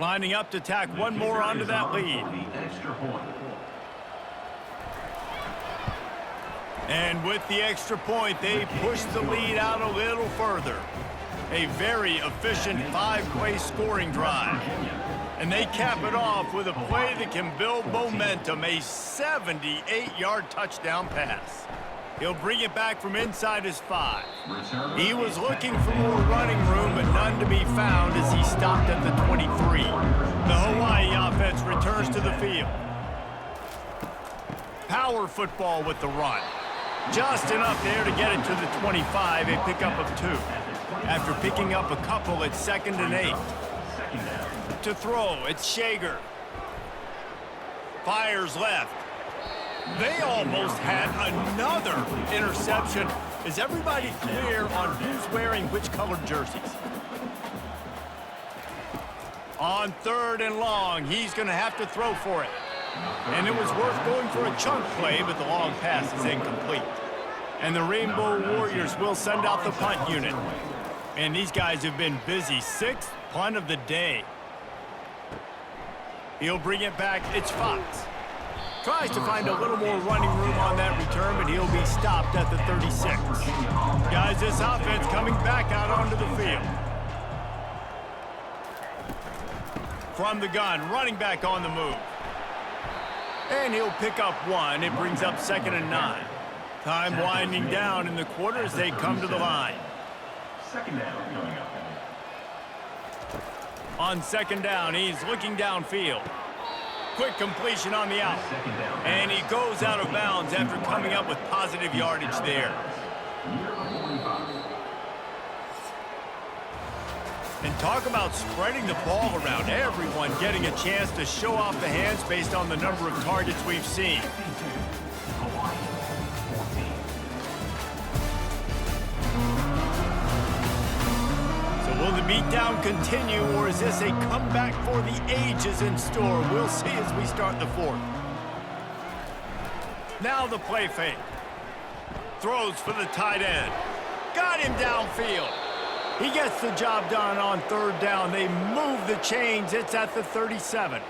Lining up to tack one more onto that lead. The extra point. And with the extra point, they push the lead out a little further. A very efficient 5-play scoring drive. And they cap it off with a play that can build momentum, a 78-yard touchdown pass. He'll bring it back from inside his 5. He was looking for more running room, but none to be found as he stopped at the 23. The Hawaii offense returns to the field. Power football with the run. Just enough there to get it to the 25, a pickup of 2. After picking up a couple, it's 2nd and 8. To throw, it's Shager. Fires left. They almost had another interception. Is everybody clear on who's wearing which colored jerseys? On 3rd and long, he's going to have to throw for it. And it was worth going for a chunk play, but the long pass is incomplete. And the Rainbow Warriors will send out the punt unit. And these guys have been busy. 6th punt of the day. He'll bring it back. It's Fox. Tries to find a little more running room on that return, but he'll be stopped at the 36. Guys, this offense coming back out onto the field. From the gun, running back on the move. And he'll pick up 1. It brings up 2nd and 9. Time winding down in the quarter as they come to the line. 2nd down coming up. On 2nd down, he's looking downfield. Quick completion on the out. And he goes out of bounds after coming up with positive yardage there. And talk about spreading the ball around. Everyone getting a chance to show off the hands based on the number of targets we've seen. Will the beatdown continue, or is this a comeback for the ages in store? We'll see as we start the 4th. Now the play fake. Throws for the tight end. Got him downfield. He gets the job done on 3rd down. They move the chains. It's at the 37.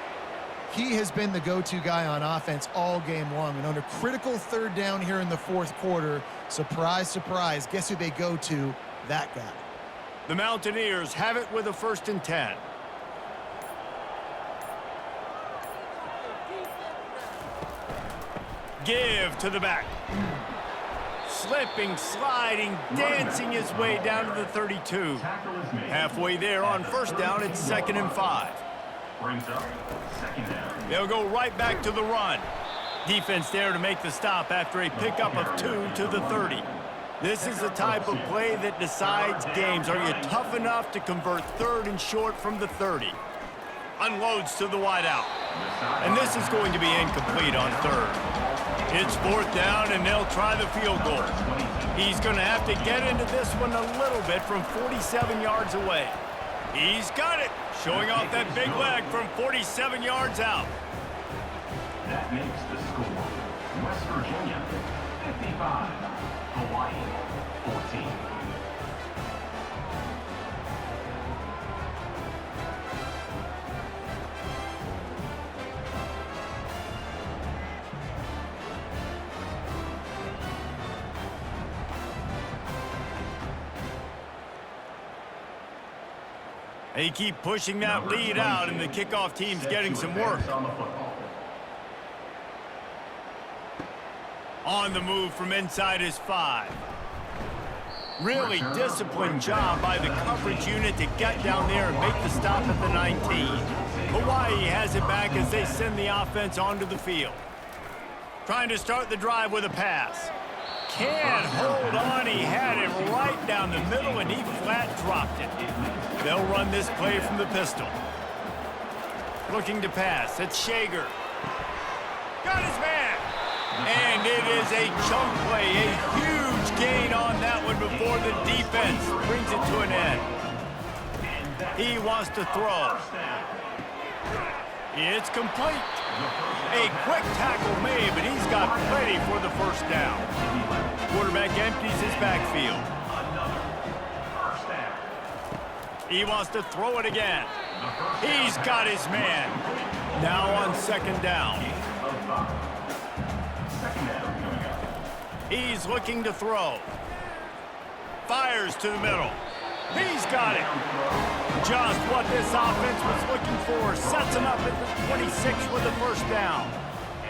He has been the go-to guy on offense all game long. And on a critical 3rd down here in the 4th quarter, surprise, surprise, guess who they go to? That guy. The Mountaineers have it with a 1st and 10. Give to the back. Slipping, sliding, dancing his way down to the 32. Halfway there on 1st down, it's 2nd and 5. Brings up 2nd down. They'll go right back to the run. Defense there to make the stop after a pickup of 2 to the 30. This is the type of play that decides games. Are you tough enough to convert 3rd and short from the 30? Unloads to the wideout. And this is going to be incomplete on 3rd. It's 4th down, and they'll try the field goal. He's going to have to get into this one a little bit from 47 yards away. He's got it, showing off that big leg from 47 yards out. That makes the score. West Virginia, 55. Hawaii, 14. They keep pushing that lead out, and the kickoff team's getting some work. On the move from inside his 5. Really disciplined job by the coverage unit to get down there and make the stop at the 19. Hawaii has it back as they send the offense onto the field. Trying to start the drive with a pass. Can't hold on. He had it right down the middle, and he flat dropped it. They'll run this play from the pistol. Looking to pass. It's Shager. Got his man. And it is a chunk play. A huge gain on that one before the defense brings it to an end. He wants to throw. It's complete. A quick tackle made, but he's got plenty for the 1st down. Quarterback empties his backfield. He wants to throw it again. He's got his man. Now on second down. He's looking to throw. Fires to the middle. He's got it. Just what this offense was looking for. Sets him up at the 26 with the first down.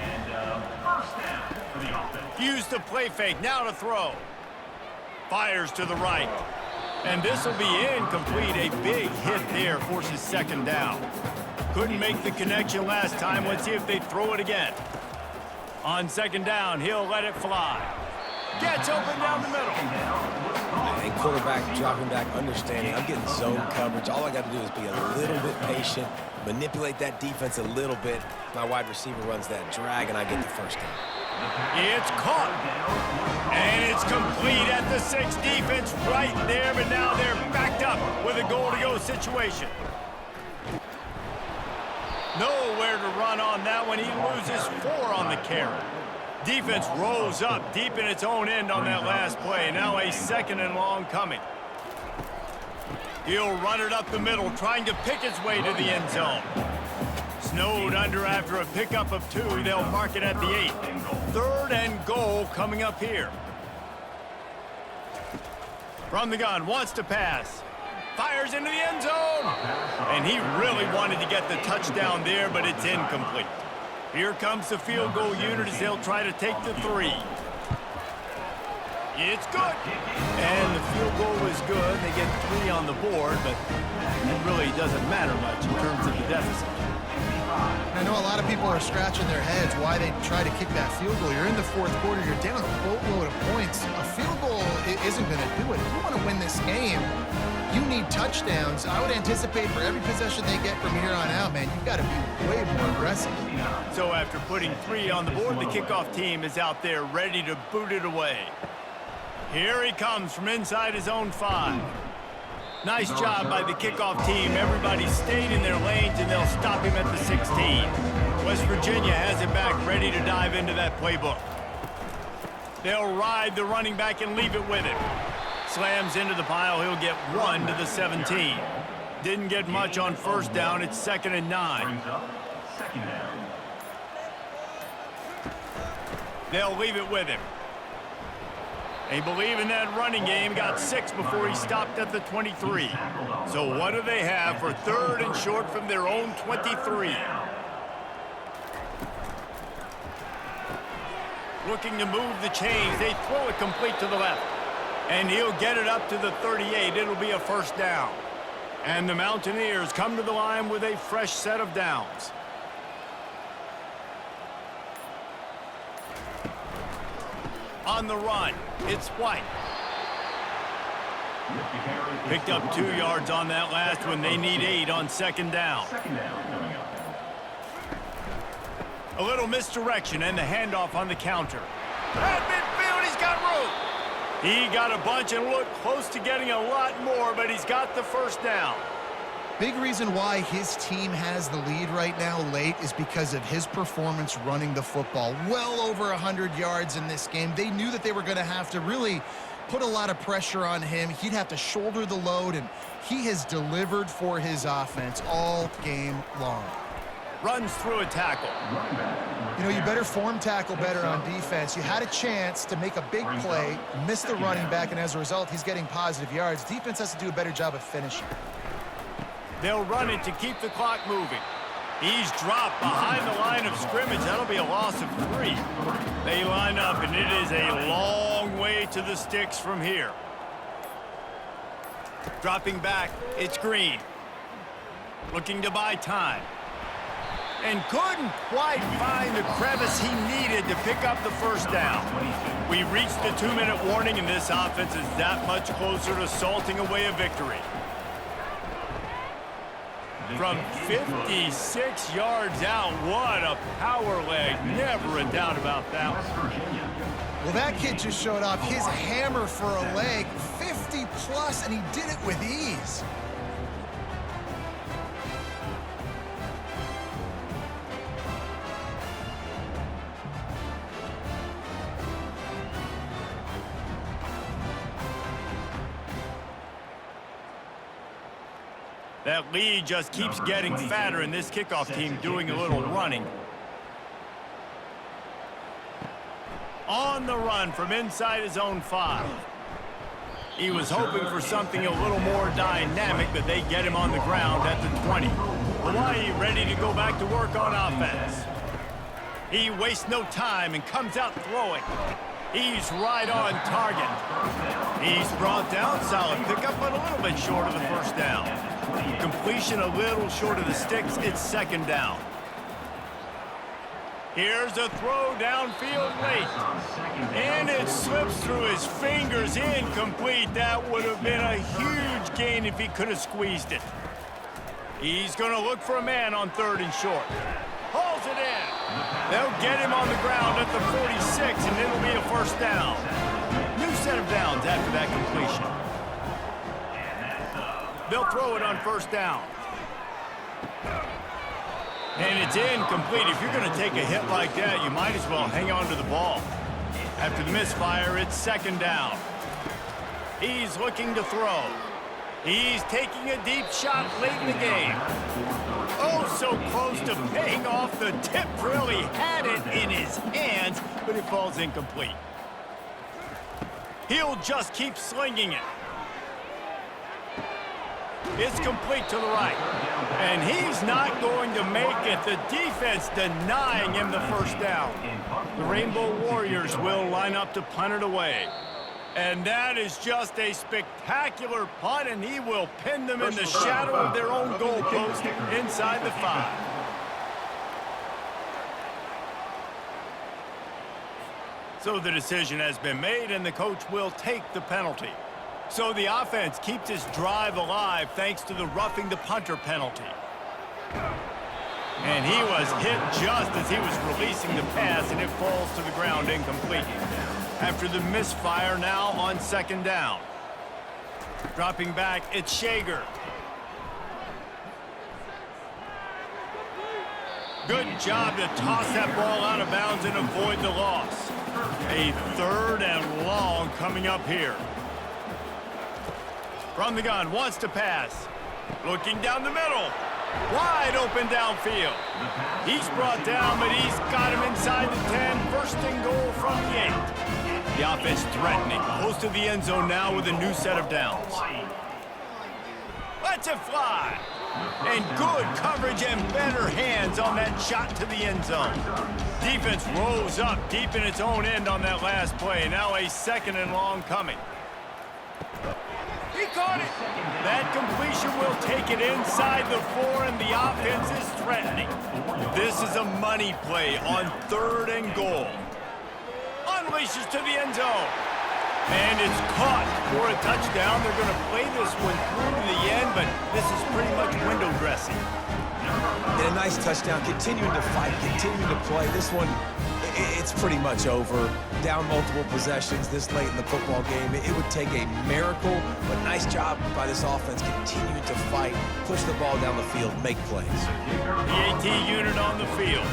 And first down for the offense. Use the play fake. Now to throw. Fires to the right. And this will be incomplete. A big hit there forces second down. Couldn't make the connection last time. Let's see if they throw it again. On second down, he'll let it fly. Gets open down the middle. And quarterback dropping back, understanding I'm getting zone coverage. All I got to do is be a little bit patient, manipulate that defense a little bit. My wide receiver runs that drag, and I get the first down. It's caught. And it's complete at the 6. Defense right there, but now they're backed up with a goal-to-go situation. Nowhere to run on that one. He loses 4 on the carry. Defense rolls up deep in its own end on that last play. Now a second and long coming. He'll run it up the middle, trying to pick his way to the end zone. Snowed under after a pickup of 2. They'll mark it at the 8. Third and goal coming up here. From the gun, wants to pass. Fires into the end zone. And he really wanted to get the touchdown there, but it's incomplete. Here comes the field goal unit as they'll try to take the 3. It's good. And the field goal is good. They get 3 on the board, but it really doesn't matter much in terms of the deficit. I know a lot of people are scratching their heads why they try to kick that field goal. You're in the fourth quarter. You're down a boatload of points. A field goal isn't going to do it. If you want to win this game, you need touchdowns. I would anticipate for every possession they get from here on out, man, you've got to be way more aggressive. So after putting 3 on the board, the kickoff team is out there ready to boot it away. Here he comes from inside his own 5. Nice job by the kickoff team. Everybody stayed in their lanes, and they'll stop him at the 16. West Virginia has it back, ready to dive into that playbook. They'll ride the running back and leave it with him. Slams into the pile. He'll get 1 to the 17. Didn't get much on first down. It's 2nd and 9. Second down. They'll leave it with him. They believe in that running game. Got 6 before he stopped at the 23. So what do they have for 3rd and short from their own 23? Looking to move the chains. They throw it complete to the left. And he'll get it up to the 38. It'll be a first down. And the Mountaineers come to the line with a fresh set of downs. On the run, it's White. Picked up 2 yards on that last one. They need 8 on second down. A little misdirection and the handoff on the counter. At midfield, he's got room. He got a bunch and looked close to getting a lot more, but he's got the first down. Big reason why his team has the lead right now late is because of his performance running the football. Well over 100 yards in this game. They knew that they were going to have to really put a lot of pressure on him. He'd have to shoulder the load, and he has delivered for his offense all game long. Runs through a tackle. You know, you better form tackle better on defense. You had a chance to make a big play, miss the running back, and as a result, he's getting positive yards. Defense has to do a better job of finishing. They'll run it to keep the clock moving. He's dropped behind the line of scrimmage. That'll be a loss of 3. They line up, and it is a long way to the sticks from here. Dropping back, it's Green. Looking to buy time. And couldn't quite find the crevice he needed to pick up the first down. We reached the 2-minute warning, and this offense is that much closer to salting away a victory. From 56 yards out, what a power leg. Never a doubt about that one. Well, that kid just showed off his hammer for a leg, 50+, and he did it with ease. That lead just keeps getting fatter, and this kickoff team doing a little running. On the run from inside his own 5. He was hoping for something a little more dynamic, but they get him on the ground at the 20. Hawaii ready to go back to work on offense. He wastes no time and comes out throwing. He's right on target. He's brought down, solid pickup, but a little bit short of the first down. Completion a little short of the sticks, it's second down. Here's a throw downfield late. And it slips through his fingers, incomplete. That would have been a huge gain if he could have squeezed it. He's going to look for a man on 3rd and short. Hauls it in. They'll get him on the ground at the 46, and it'll be a first down. New set of downs after that completion. They'll throw it on first down. And it's incomplete. If you're going to take a hit like that, you might as well hang on to the ball. After the misfire, it's second down. He's looking to throw. He's taking a deep shot late in the game. Oh, so close to paying off. The tip really had it in his hands, but it falls incomplete. He'll just keep slinging it. It's complete to the right. And he's not going to make it. The defense denying him the first down. The Rainbow Warriors will line up to punt it away. And that is just a spectacular punt, and he will pin them in the shadow of their own goalpost inside the 5. So the decision has been made, and the coach will take the penalty. So the offense keeps this drive alive thanks to the roughing the punter penalty. And he was hit just as he was releasing the pass, and it falls to the ground incomplete. After the misfire, now on second down. Dropping back, it's Shager. Good job to toss that ball out of bounds and avoid the loss. A 3rd and long coming up here. From the gun, wants to pass. Looking down the middle. Wide open downfield. He's brought down, but he's got him inside the 10. First and goal from the 8. The offense threatening. Close to the end zone now with a new set of downs. Lets it fly. And good coverage and better hands on that shot to the end zone. Defense rose up deep in its own end on that last play. Now a 2nd and long coming. He caught it. That completion will take it inside the 4, and the offense is threatening. This is a money play on 3rd and goal. Unleashes to the end zone. And it's caught for a touchdown. They're going to play this one through to the end, but this is pretty much window dressing. And a nice touchdown, continuing to fight, continuing to play. This one, it's pretty much over. Down multiple possessions this late in the football game. It would take a miracle, but nice job by this offense continuing to fight, push the ball down the field, make plays. The AT unit on the field.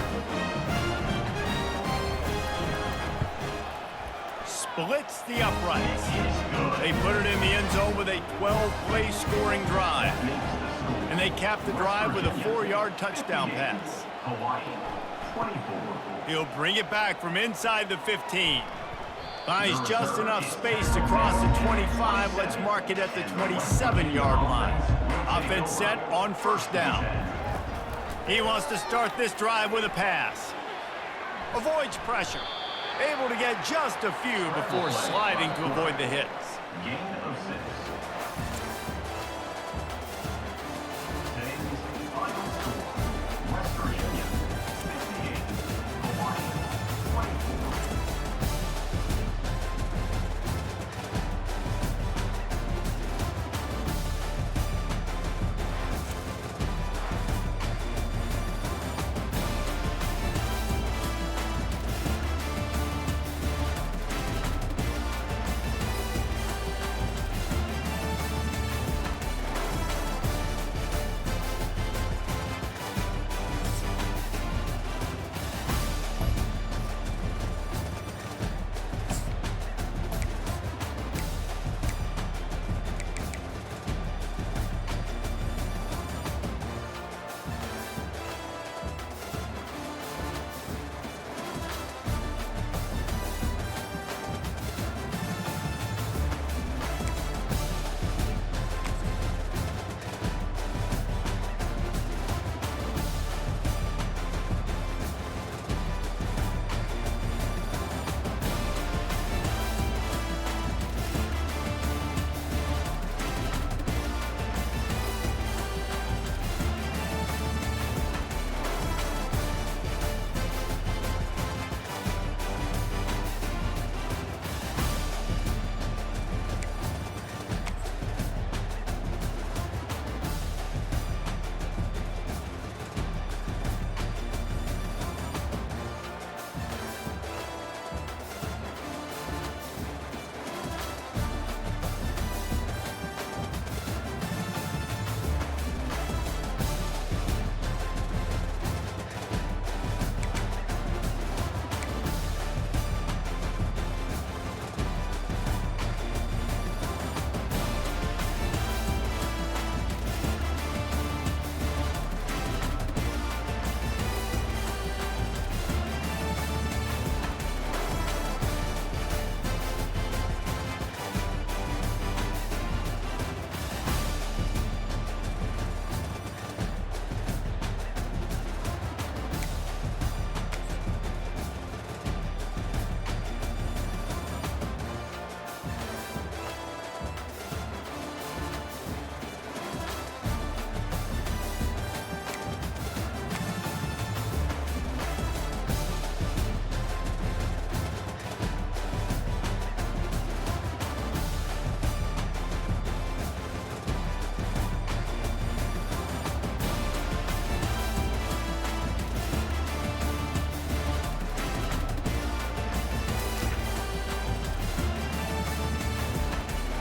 Splits the uprights. They put it in the end zone with a 12-play scoring drive. And they cap the drive with a 4-yard touchdown pass. He'll bring it back from inside the 15. Finds just enough space to cross the 25. Let's mark it at the 27-yard line. Offense set on first down. He wants to start this drive with a pass. Avoids pressure. Able to get just a few before sliding to avoid the hits. Gain of 6.